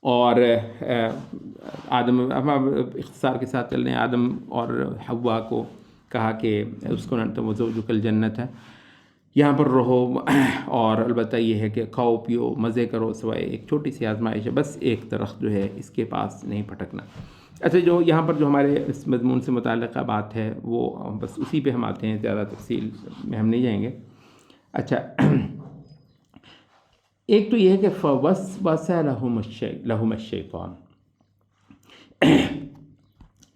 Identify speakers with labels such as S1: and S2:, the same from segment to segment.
S1: اور آدم، ہم اب اختصار کے ساتھ چل رہے ہیں، آدم اور حوا کو کہا کہ اس کو نہ تو وزوجک الجنت ہے، یہاں پر رہو، اور البتہ یہ ہے کہ کھاؤ پیو مزے کرو، سوائے ایک چھوٹی سی آزمائش ہے، بس ایک درخت جو ہے اس کے پاس نہیں پھٹکنا۔ اچھا، جو یہاں پر جو ہمارے اس مضمون سے متعلقہ بات ہے وہ بس اسی پہ ہم آتے ہیں، زیادہ تفصیل میں ہم نہیں جائیں گے۔ اچھا، ایک تو یہ ہے کہ فَوَسْوَسَ لَهُمَ الشَّيْطَانُ،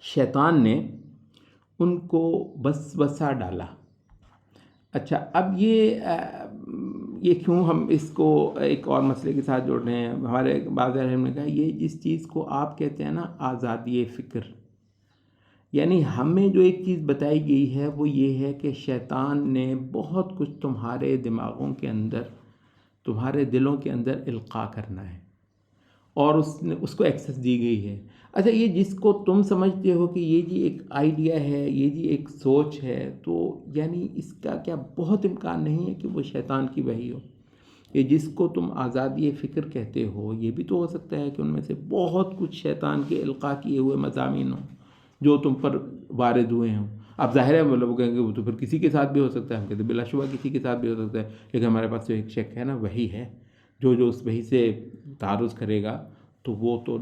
S1: شیطان نے ان کو وسوسہ ڈالا۔ اچھا، اب یہ کیوں ہم اس کو ایک اور مسئلے کے ساتھ جوڑ رہے ہیں؟ ہمارے بعض علماء نے کہا یہ جس چیز کو آپ کہتے ہیں نا آزادی فکر، یعنی ہمیں جو ایک چیز بتائی گئی ہے وہ یہ ہے کہ شیطان نے بہت کچھ تمہارے دماغوں کے اندر، تمہارے دلوں کے اندر القاء کرنا ہے، اور اس کو ایکسس دی گئی ہے۔ اچھا، یہ جس کو تم سمجھتے ہو کہ یہ جی ایک آئیڈیا ہے، یہ جی ایک سوچ ہے، تو یعنی اس کا کیا بہت امکان نہیں ہے کہ وہ شیطان کی وحی ہو؟ یہ جس کو تم آزادی فکر کہتے ہو، یہ بھی تو ہو سکتا ہے کہ ان میں سے بہت کچھ شیطان کے القاء کیے ہوئے مضامین ہوں جو تم پر وارد ہوئے ہوں۔ اب ظاہر ہے وہ لوگ کہیں گے وہ تو پھر کسی کے ساتھ بھی ہو سکتا ہے، ہم کہتے ہیں بلا شبہ کسی کے ساتھ بھی ہو سکتا ہے، لیکن ہمارے پاس جو ایک شک ہے نا وہی ہے، جو اس وحی سے تعارض کرے گا تو وہ تو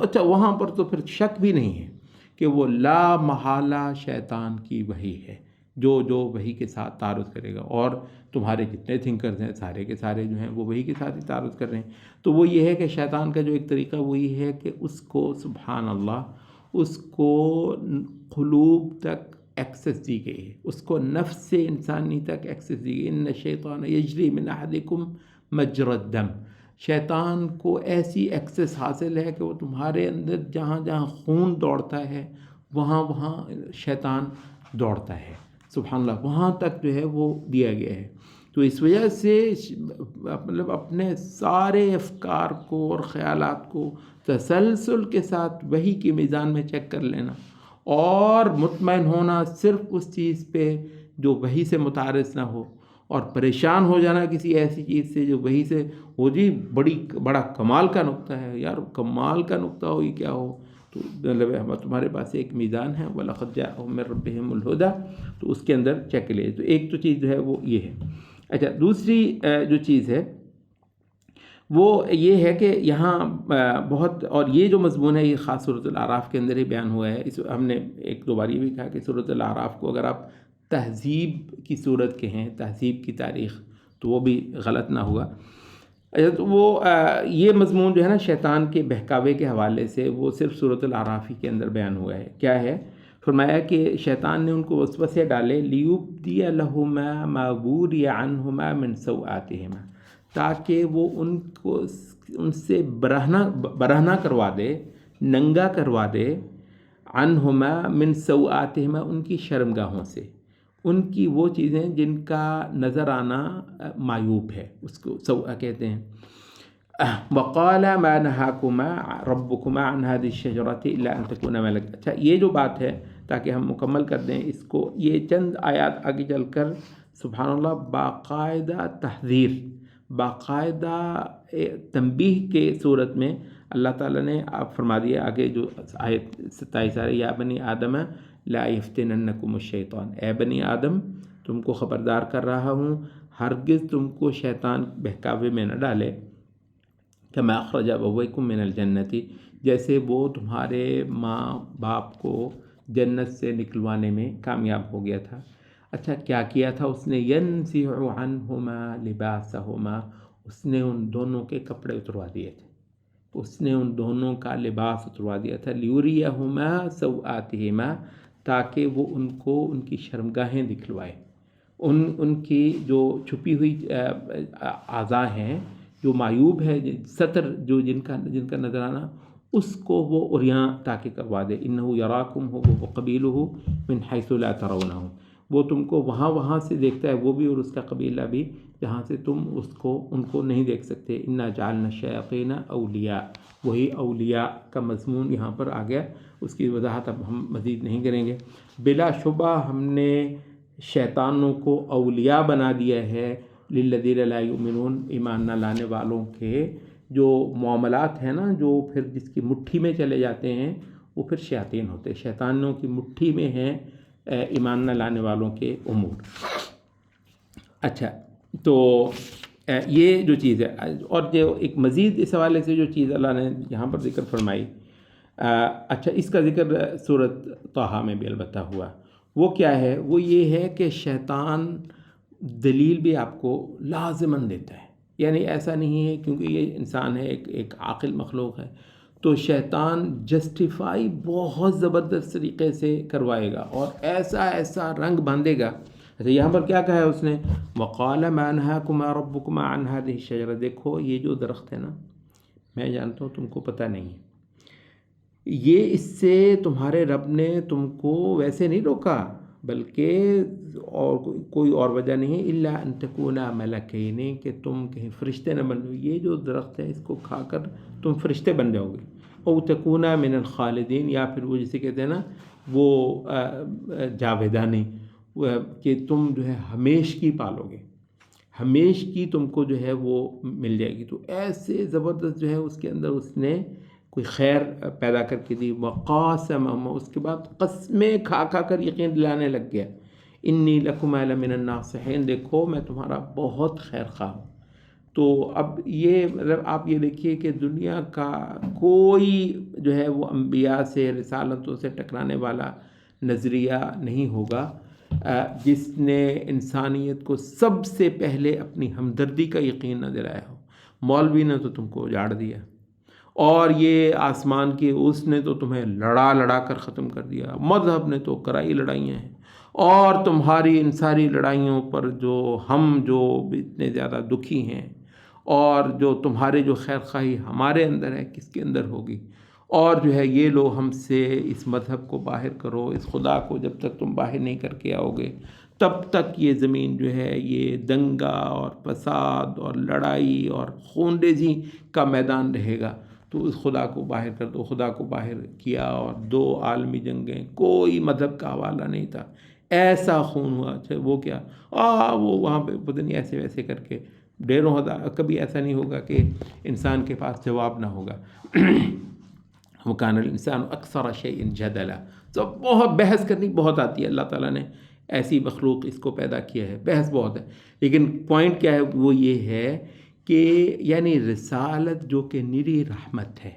S1: اچھا وہاں پر تو پھر شک بھی نہیں ہے کہ وہ لا محالہ شیطان کی وحی ہے، جو وحی کے ساتھ تعارض کرے گا، اور تمہارے جتنے تھنکرز ہیں سارے کے سارے جو ہیں وہ وحی کے ساتھ ہی تعارض کر رہے ہیں۔ تو وہ یہ ہے کہ شیطان کا جو ایک طریقہ وہ یہ ہے کہ اس کو سبحان اللہ، اس کو قلوب تک ایکسس دی گئی ہے، اس کو نفس انسانی تک ایکسس دی گئی۔ ان الشیطان یجری من احدکم مجری الدم، شیطان کو ایسی ایکسس حاصل ہے کہ وہ تمہارے اندر جہاں جہاں خون دوڑتا ہے وہاں وہاں شیطان دوڑتا ہے، سبحان اللہ، وہاں تک جو ہے وہ دیا گیا ہے۔ تو اس وجہ سے مطلب اپنے سارے افکار کو اور خیالات کو تسلسل کے ساتھ وحی کی میزان میں چیک کر لینا، اور مطمئن ہونا صرف اس چیز پہ جو وحی سے متعارض نہ ہو، اور پریشان ہو جانا کسی ایسی چیز سے جو وحی سے ہو، جی بڑا کمال کا نقطہ ہے، یار کمال کا نقطہ ہو یہ کیا ہو، تو مطلب تمہارے پاس ایک میزان ہے وَلَقَدْ جَاءَهُم مِّن رَّبِّهِمُ الْهُدَىٰ، تو اس کے اندر چیک لے۔ تو ایک تو چیز جو ہے وہ یہ ہے۔ اچھا، دوسری جو چیز ہے وہ یہ ہے کہ یہاں بہت، اور یہ جو مضمون ہے یہ خاص سورۃ الاعراف کے اندر ہی بیان ہوا ہے۔ ہم نے ایک دو بار یہ بھی کہا کہ سورۃ الاعراف کو اگر آپ تہذیب کی صورت کہیں، تہذیب کی تاریخ، تو وہ بھی غلط نہ ہوا۔ تو وہ یہ مضمون جو ہے نا شیطان کے بہکاوے کے حوالے سے وہ صرف سورۃ الاعراف ہی کے اندر بیان ہوا ہے۔ کیا ہے؟ فرمایا کہ شیطان نے ان کو وسوسے ڈالے لیبدی لہما ما بوری عنہما من سوآتہما، تاکہ وہ ان سے برہنہ کروا دے، ننگا کروا دے، عنہما من سوآتہما، ان کی شرمگاہوں سے، ان کی وہ چیزیں جن کا نظر آنا معیوب ہے، اس کو سوء کہتے ہیں۔ وقال ما نہاکما ربکما عن هذه الشجرة الا ان تکونا ملکین۔ اچھا، یہ جو بات ہے تاکہ ہم مکمل کر دیں اس کو، یہ چند آیات آگے چل کر سبحان اللہ باقاعدہ تحذیر، باقاعدہ تنبیہ کے صورت میں اللہ تعالیٰ نے آپ فرما دیا آگے جو آیت 27 ہے، یا بنی آدم لا یفتننکم الشیطان، اے بنی آدم تم کو خبردار کر رہا ہوں ہرگز تم کو شیطان بہکاوے میں نہ ڈالے، کما اخرج ابویکم من الجنت، جیسے وہ تمہارے ماں باپ کو جنت سے نکلوانے میں کامیاب ہو گیا تھا۔ اچھا، کیا کیا تھا اس نے؟ ینزع عنہما لباسہما، اس نے ان دونوں کے کپڑے اتروا دیے تھے، اس نے ان دونوں کا لباس اتروا دیا تھا، لیریہما سوآتہما، تاکہ وہ ان کو ان کی شرمگاہیں دکھلوائے، ان کی جو چھپی ہوئی اعضاء ہیں، جو معیوب ہے، ستر جو جن کا نظر آنا، اس کو وہ عریاں تاکہ کروا دے۔ انہ یراکم هو وقبیلہ من حیث لا ترونہم، وہ تم کو وہاں سے دیکھتا ہے، وہ بھی اور اس کا قبیلہ بھی، جہاں سے تم ان کو نہیں دیکھ سکتے۔ انا جعلنا الشیاطین اولیاء، وہی اولیاء کا مضمون یہاں پر آ گیا، اس کی وضاحت اب ہم مزید نہیں کریں گے۔ بلا شبہ ہم نے شیطانوں کو اولیاء بنا دیا ہے للذین لا یؤمنون، ایمان نہ لانے والوں کے جو معاملات ہیں نا جو پھر جس کی مٹھی میں چلے جاتے ہیں وہ پھر شیاطین ہوتے ہیں، شیطانوں کی مٹھی میں ہیں ایمان نہ لانے والوں کے امور۔ اچھا، تو یہ جو چیز ہے، اور جو ایک مزید اس حوالے سے جو چیز اللہ نے یہاں پر ذکر فرمائی، اچھا اس کا ذکر سورۃ طٰہٰ میں بھی البتہ ہوا، وہ کیا ہے؟ وہ یہ ہے کہ شیطان دلیل بھی آپ کو لازماً دیتا ہے، یعنی ایسا نہیں ہے کیونکہ یہ انسان ہے، ایک عاقل مخلوق ہے، تو شیطان جسٹیفائی بہت زبردست طریقے سے کروائے گا اور ایسا رنگ باندھے گا۔ اچھا یہاں پر کیا کہا ہے اس نے؟ وَقَالَ مَا نَهَاكُمَا رَبُّكُمَا عَنْ هَٰذِهِ الشَّجَرَةِ، دیکھو یہ جو درخت ہے نا، میں جانتا ہوں تم کو پتہ نہیں ہے، یہ اس سے تمہارے رب نے تم کو ویسے نہیں روکا، بلکہ اور کوئی اور وجہ نہیں ہے، إِلَّا أَن تَكُونَا مَلَكَيْنِ، کہ تم کہیں فرشتے نہ بن جاؤ، یہ جو درخت ہے اس کو کھا کر تم فرشتے بن جاؤ گے، او تکونا من الخالدین، یا پھر وہ جسے کہتے ہیں نا وہ جاویدانی، کہ تم جو ہے ہمیشگی پالو گے، ہمیشگی تم کو جو ہے وہ مل جائے گی۔ تو ایسے زبردست جو ہے اس کے اندر اس نے کوئی خیر پیدا کر کے دی، وقاسمہما، اس کے بعد قسمیں کھا کر یقین دلانے لگ گیا، انی لکما لمن الناصحین، دیکھو میں تمہارا بہت خیر خواہ ہوں۔ تو اب یہ مطلب آپ یہ دیکھیے کہ دنیا کا کوئی جو ہے وہ انبیاء سے، رسالتوں سے ٹکرانے والا نظریہ نہیں ہوگا جس نے انسانیت کو سب سے پہلے اپنی ہمدردی کا یقین نہ دلایا ہو۔ مولوی نے تو تم کو اجاڑ دیا، اور یہ آسمان کے اس نے تو تمہیں لڑا کر ختم کر دیا، مذہب نے تو کرائی لڑائیاں ہیں، اور تمہاری ان ساری لڑائیوں پر جو اتنے زیادہ دکھی ہیں، اور جو تمہارے جو خیر خواہی ہمارے اندر ہے کس کے اندر ہوگی، اور جو ہے یہ لو ہم سے اس مذہب کو باہر کرو، اس خدا کو جب تک تم باہر نہیں کر کے آؤ گے تب تک یہ زمین جو ہے یہ دنگا اور فساد اور لڑائی اور خون ریزی کا میدان رہے گا، تو اس خدا کو باہر کر دو۔ خدا کو باہر کیا اور 2 عالمی جنگیں، کوئی مذہب کا حوالہ نہیں تھا، ایسا خون ہوا۔ اچھا وہ کیا، وہ وہاں پہ پتہ نہیں ایسے ویسے کر کے ڈیروں ہزار، کبھی ایسا نہیں ہوگا کہ انسان کے پاس جواب نہ ہوگا۔ وَكَانَ الْإِنسَانُ أَكْثَرَ شَيْءٍ جَدَلًا، تو بہت بحث کرنی بہت آتی ہے، اللہ تعالیٰ نے ایسی مخلوق اس کو پیدا کیا ہے، بحث بہت ہے، لیکن پوائنٹ کیا ہے؟ وہ یہ ہے کہ یعنی رسالت جو کہ نری رحمت ہے،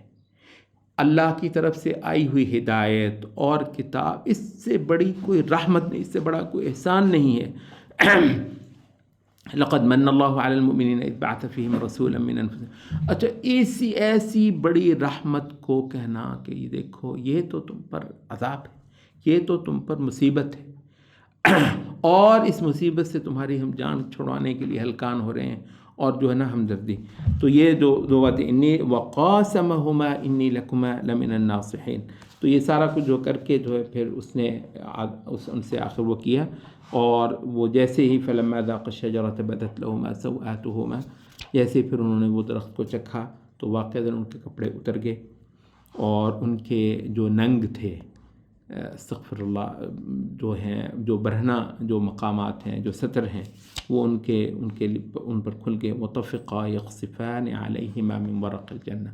S1: اللہ کی طرف سے آئی ہوئی ہدایت اور کتاب، اس سے بڑی کوئی رحمت نہیں، اس سے بڑا کوئی احسان نہیں ہے۔ لقد من اللہ علی المؤمنین اذ بعث فیہم رسولا من انفسہم، اچھا ایسی بڑی رحمت کو کہنا کہ یہ دیکھو یہ تو تم پر عذاب ہے، یہ تو تم پر مصیبت ہے، اور اس مصیبت سے تمہاری ہم جان چھڑوانے کے لیے ہلکان ہو رہے ہیں، اور جو ہے نا ہمدردی۔ تو یہ دو باتیں، انی وقاسمہما انی لکما لمن الناصحین، تو یہ سارا کچھ جو کر کے جو ہے پھر اس نے ان سے آخر وہ کیا، اور وہ جیسے ہی فلما ذاق الشجرۃ بدت لہما سوآتہما، جیسے پھر انہوں نے وہ درخت کو چکھا تو واقعہ ان کے کپڑے اتر گئے، اور ان کے جو ننگ تھے، استغفر اللہ، جو ہیں جو برہنہ جو مقامات ہیں، جو ستر ہیں، وہ ان پر کھل گئے، وطفقا یخصفان علیہما من ورق الجنہ،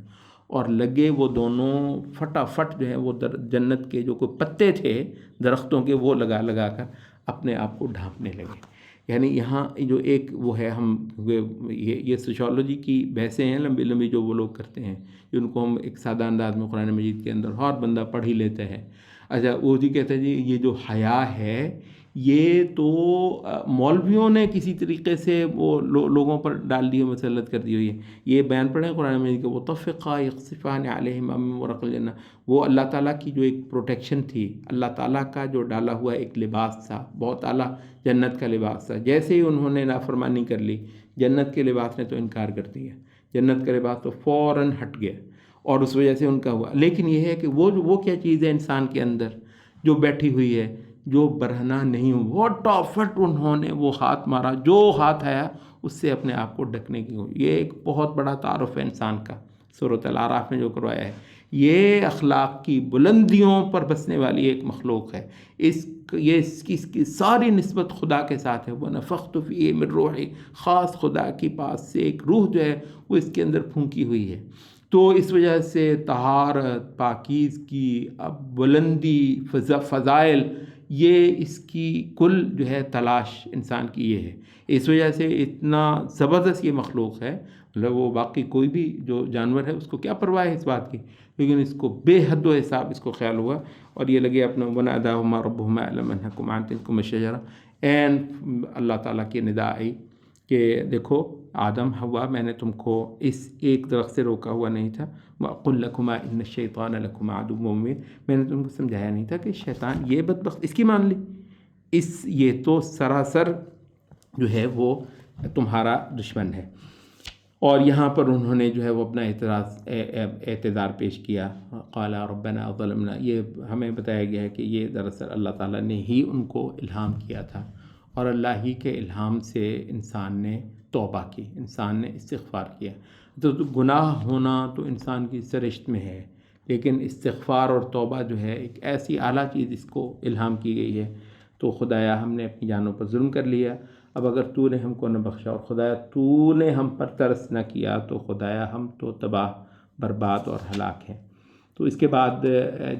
S1: اور لگے وہ دونوں فٹافٹ جو ہے وہ جنت کے جو کوئی پتے تھے درختوں کے، وہ لگا کر اپنے آپ کو ڈھانپنے لگے۔ یعنی یہاں جو ایک وہ ہے، ہم یہ سوشالوجی کی بحثیں ہیں لمبی جو وہ لوگ کرتے ہیں، جن کو ہم ایک سادہ انداز میں قرآن مجید کے اندر ہر بندہ پڑھ ہی لیتا ہے۔ اچھا وہ جی کہتے ہیں جی یہ جو حیا ہے یہ تو مولویوں نے کسی طریقے سے وہ لوگوں پر ڈال دی، مسلط کر دی ہوئی ہے۔ یہ بیان پڑھیں قرآن مجید کے، وطفقا یخصفان علیہما من ورق الجنہ، وہ اللہ تعالیٰ کی جو ایک پروٹیکشن تھی، اللہ تعالیٰ کا جو ڈالا ہوا ایک لباس تھا، بہت اعلیٰ جنت کا لباس تھا۔ جیسے ہی انہوں نے نافرمانی کر لی، جنت کے لباس نے تو انکار کر دیا، جنت کا لباس تو فوراً ہٹ گیا، اور اس وجہ سے ان کا ہوا۔ لیکن یہ ہے کہ وہ کیا چیز ہے انسان کے اندر جو بیٹھی ہوئی ہے، جو برہنہ نہیں ہو، وہ ٹافٹ انہوں نے وہ ہاتھ مارا، جو ہاتھ آیا اس سے اپنے آپ کو ڈھکنے کی ہو۔ یہ ایک بہت بڑا تعارف ہے انسان کا، سورۃ الاعراف میں جو کروایا ہے۔ یہ اخلاق کی بلندیوں پر بسنے والی ایک مخلوق ہے، اس یہ اس کی ساری نسبت خدا کے ساتھ ہے. وَنَفَخْتُ فِيهِ مِن رُوحِي، خاص خدا کے پاس سے ایک روح جو ہے وہ اس کے اندر پھونکی ہوئی ہے. تو اس وجہ سے طہارت، پاکیزگی، بلندی، فضائل، یہ اس کی کل جو ہے تلاش انسان کی یہ ہے. اس وجہ سے اتنا زبردست یہ مخلوق ہے. مطلب وہ باقی کوئی بھی جو جانور ہے اس کو کیا پرواہ ہے اس بات کی، لیکن اس کو بے حد و حساب اس کو خیال ہوا اور یہ لگے اپنا وَنَادَاهُمَا رَبُّهُمَا أَلَمْ أَنْهَكُمْ عَنْ تِلْكُمُ الشَّجَرَةِ، اینڈ اللہ تعالیٰ کی ندا آئی کہ دیکھو آدم حوا، میں نے تم کو اس ایک درخت سے روکا ہوا نہیں تھا. وَأَقُلْ لَكُمَا إِنَّ الشَّيْطَانَ لَكُمَا عَدُوٌّ مُّبِينٌ، میں نے تم کو سمجھایا نہیں تھا کہ شیطان، یہ بدبخت اس کی مان لی، یہ تو سراسر جو ہے وہ تمہارا دشمن ہے. اور یہاں پر انہوں نے جو ہے وہ اپنا اعتذار پیش کیا. قال ربنا ظلمنا، یہ ہمیں بتایا گیا ہے کہ یہ دراصل اللہ تعالیٰ نے ہی ان کو الہام کیا تھا، اور اللہ ہی کے الہام سے انسان نے توبہ کی، انسان نے استغفار کیا. تو گناہ ہونا تو انسان کی سرشت میں ہے، لیکن استغفار اور توبہ جو ہے ایک ایسی اعلیٰ چیز اس کو الہام کی گئی ہے. تو خدایا ہم نے اپنی جانوں پر ظلم کر لیا، اب اگر تو نے ہم کو نہ بخشا اور خدایا تو نے ہم پر ترس نہ کیا تو خدایا ہم تو تباہ، برباد اور ہلاک ہیں. تو اس کے بعد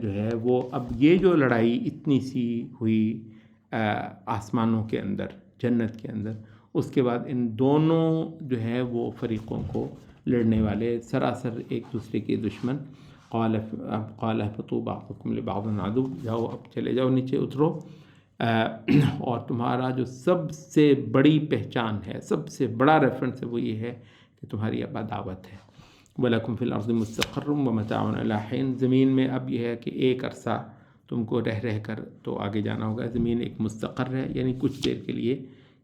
S1: جو ہے وہ اب یہ جو لڑائی اتنی سی ہوئی آسمانوں کے اندر، جنت کے اندر، اس کے بعد ان دونوں جو ہے وہ فریقوں کو لڑنے والے سراسر ایک دوسرے کے دشمن. قال اهبطوا بعضكم لبعض عدو، جاؤ اب چلے جاؤ نیچے اترو، اور تمہارا جو سب سے بڑی پہچان ہے، سب سے بڑا ریفرنس ہے وہ یہ ہے کہ تمہاری اب عداوت ہے. وَلَكُمْ فِي الْأَرْضِ مُسْتَقَرٌّ وَمَتَاعٌ إِلَىٰ حِينٍ، زمین میں اب یہ ہے کہ ایک عرصہ تم کو رہ کر تو آگے جانا ہوگا. زمین ایک مستقر ہے، یعنی کچھ دیر کے لیے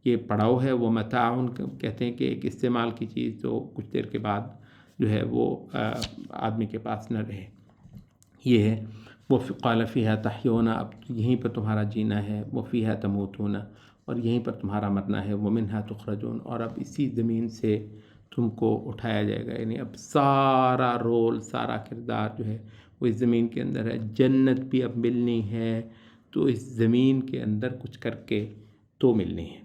S1: یہ پڑاؤ ہے. وہ متاعن کہتے ہیں کہ ایک استعمال کی چیز جو کچھ دیر کے بعد جو ہے وہ آدمی کے پاس نہ رہے، یہ ہے. وہ قال فیہا تحیون، اب یہیں پر تمہارا جینا ہے. وہ فیہا تموتون، اور یہیں پر تمہارا مرنا ہے. ومنہا تخرجون، اور اب اسی زمین سے تم کو اٹھایا جائے گا. یعنی اب سارا رول، سارا کردار جو ہے وہ اس زمین کے اندر ہے. جنت بھی اب ملنی ہے تو اس زمین کے اندر کچھ کر کے تو ملنی ہے.